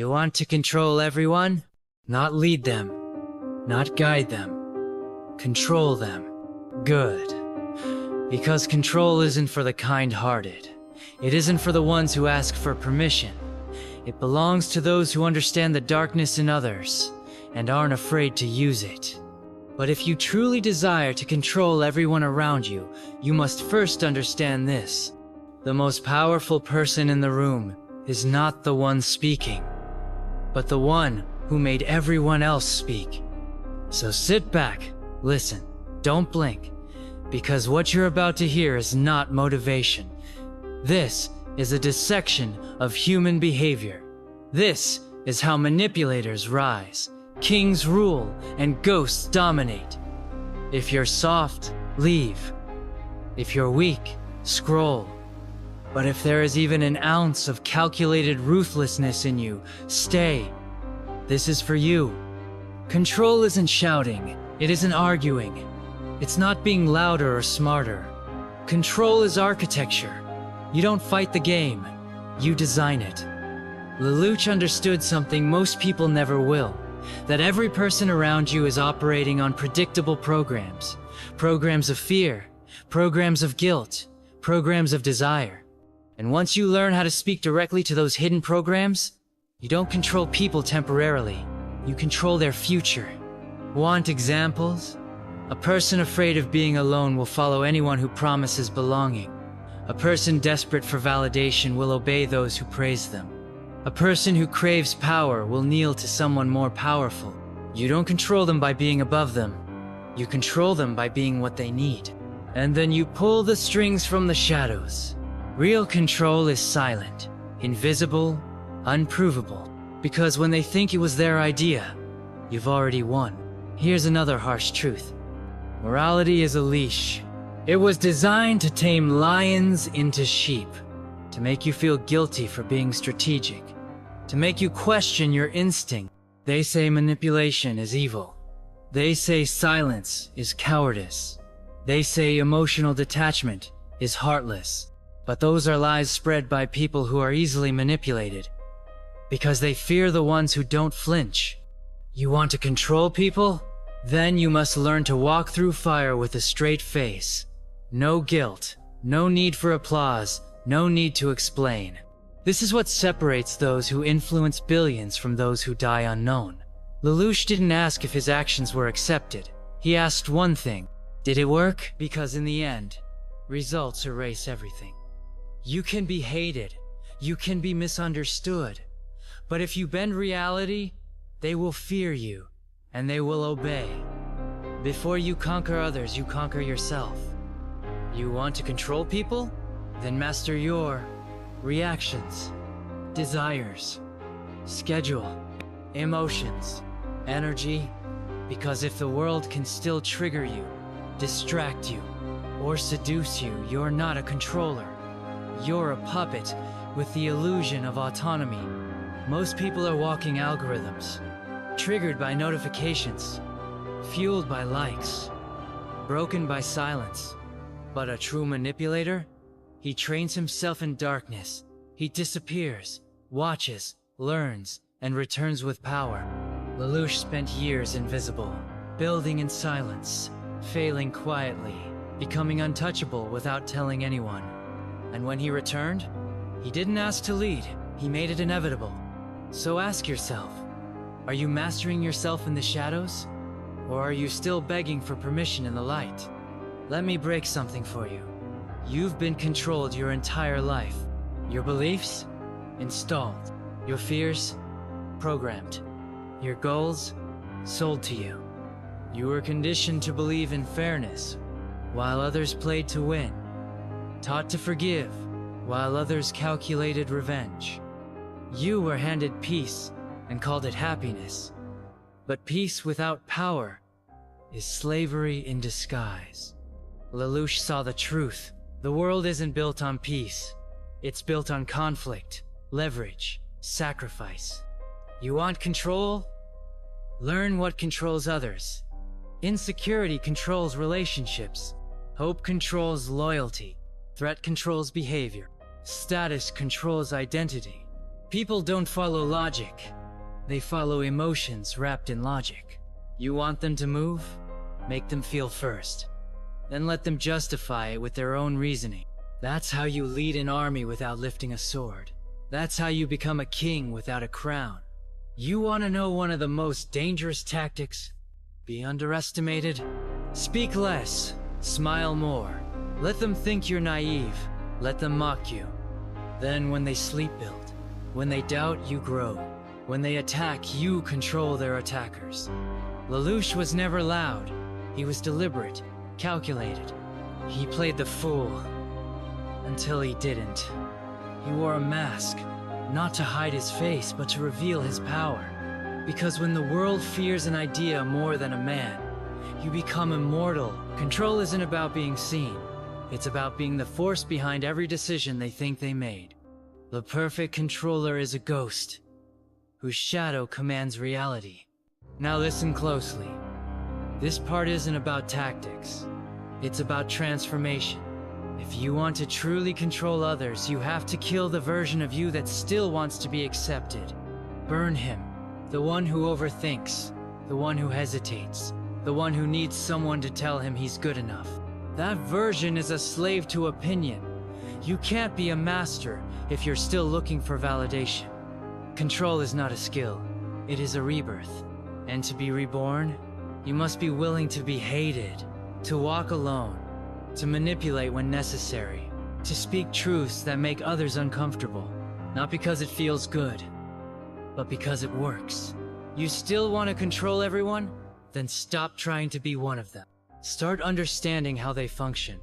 You want to control everyone? Not lead them, not guide them. Control them. Good. Because control isn't for the kind-hearted. It isn't for the ones who ask for permission. It belongs to those who understand the darkness in others and aren't afraid to use it. But if you truly desire to control everyone around you, you must first understand this. The most powerful person in the room is not the one speaking, but the one who made everyone else speak. So sit back, listen, don't blink, because what you're about to hear is not motivation. This is a dissection of human behavior. This is how manipulators rise, kings rule, and ghosts dominate. If you're soft, leave. If you're weak, scroll. But if there is even an ounce of calculated ruthlessness in you, stay. This is for you. Control isn't shouting, it isn't arguing. It's not being louder or smarter. Control is architecture. You don't fight the game, you design it. Lelouch understood something most people never will, that every person around you is operating on predictable programs. Programs of fear, programs of guilt, programs of desire. And once you learn how to speak directly to those hidden programs, you don't control people temporarily, you control their future. Want examples? A person afraid of being alone will follow anyone who promises belonging. A person desperate for validation will obey those who praise them. A person who craves power will kneel to someone more powerful. You don't control them by being above them. You control them by being what they need. And then you pull the strings from the shadows. Real control is silent, invisible, unprovable. Because when they think it was their idea, you've already won. Here's another harsh truth. Morality is a leash. It was designed to tame lions into sheep, to make you feel guilty for being strategic, to make you question your instinct. They say manipulation is evil. They say silence is cowardice. They say emotional detachment is heartless. But those are lies spread by people who are easily manipulated, because they fear the ones who don't flinch. You want to control people? Then you must learn to walk through fire with a straight face. No guilt, no need for applause, no need to explain. This is what separates those who influence billions from those who die unknown. Lelouch didn't ask if his actions were accepted. He asked one thing: did it work? Because in the end, results erase everything. You can be hated, you can be misunderstood, but if you bend reality, they will fear you, and they will obey. Before you conquer others, you conquer yourself. You want to control people? Then master your reactions, desires, schedule, emotions, energy. Because if the world can still trigger you, distract you, or seduce you, you're not a controller. You're a puppet with the illusion of autonomy. Most people are walking algorithms, triggered by notifications, fueled by likes, broken by silence. But a true manipulator? He trains himself in darkness. He disappears, watches, learns, and returns with power. Lelouch spent years invisible, building in silence, failing quietly, becoming untouchable without telling anyone. And when he returned, he didn't ask to lead, he made it inevitable. So ask yourself, are you mastering yourself in the shadows? Or are you still begging for permission in the light? Let me break something for you. You've been controlled your entire life. Your beliefs? Installed. Your fears? Programmed. Your goals? Sold to you. You were conditioned to believe in fairness, while others played to win. Taught to forgive, while others calculated revenge. You were handed peace and called it happiness. But peace without power is slavery in disguise. Lelouch saw the truth. The world isn't built on peace. It's built on conflict, leverage, sacrifice. You want control? Learn what controls others. Insecurity controls relationships. Hope controls loyalty. Threat controls behavior. Status controls identity. People don't follow logic. They follow emotions wrapped in logic. You want them to move? Make them feel first. Then let them justify it with their own reasoning. That's how you lead an army without lifting a sword. That's how you become a king without a crown. You want to know one of the most dangerous tactics? Be underestimated? Speak less, smile more. Let them think you're naive. Let them mock you. Then when they sleep build, when they doubt, you grow. When they attack, you control their attackers. Lelouch was never loud. He was deliberate, calculated. He played the fool. Until he didn't. He wore a mask, not to hide his face, but to reveal his power. Because when the world fears an idea more than a man, you become immortal. Control isn't about being seen. It's about being the force behind every decision they think they made. The perfect controller is a ghost, whose shadow commands reality. Now listen closely. This part isn't about tactics. It's about transformation. If you want to truly control others, you have to kill the version of you that still wants to be accepted. Burn him. The one who overthinks. The one who hesitates. The one who needs someone to tell him he's good enough. That version is a slave to opinion. You can't be a master if you're still looking for validation. Control is not a skill. It is a rebirth. And to be reborn, you must be willing to be hated, to walk alone, to manipulate when necessary, to speak truths that make others uncomfortable, not because it feels good, but because it works. You still want to control everyone? Then stop trying to be one of them. Start understanding how they function,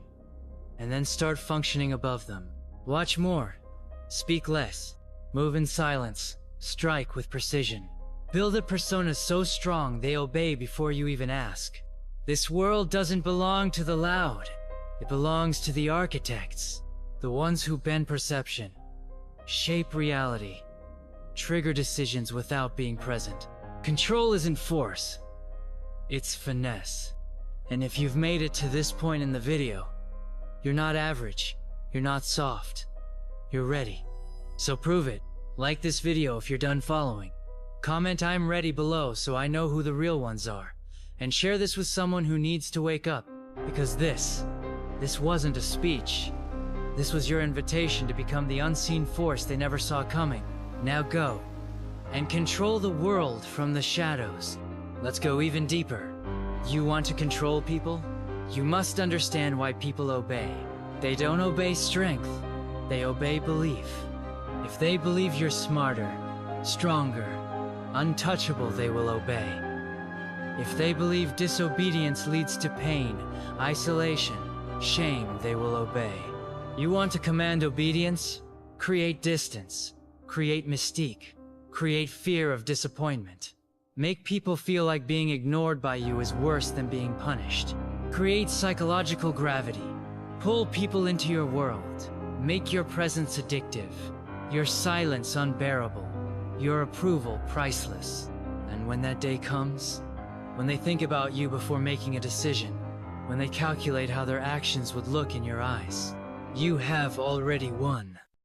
and then start functioning above them. Watch more, speak less, move in silence, strike with precision. Build a persona so strong they obey before you even ask. This world doesn't belong to the loud. It belongs to the architects, the ones who bend perception, shape reality, trigger decisions without being present. Control isn't force, it's finesse. And if you've made it to this point in the video, you're not average, you're not soft, you're ready. So prove it. Like this video if you're done following. Comment "I'm ready" below so I know who the real ones are. And share this with someone who needs to wake up. Because this wasn't a speech. This was your invitation to become the unseen force they never saw coming. Now go and control the world from the shadows. Let's go even deeper. You want to control people? You must understand why people obey. They don't obey strength. They obey belief. If they believe you're smarter, stronger, untouchable, they will obey. If they believe disobedience leads to pain, isolation, shame, they will obey. You want to command obedience? Create distance. Create mystique. Create fear of disappointment. Make people feel like being ignored by you is worse than being punished. Create psychological gravity. Pull people into your world. Make your presence addictive. Your silence unbearable. Your approval priceless. And when that day comes, when they think about you before making a decision, when they calculate how their actions would look in your eyes, you have already won.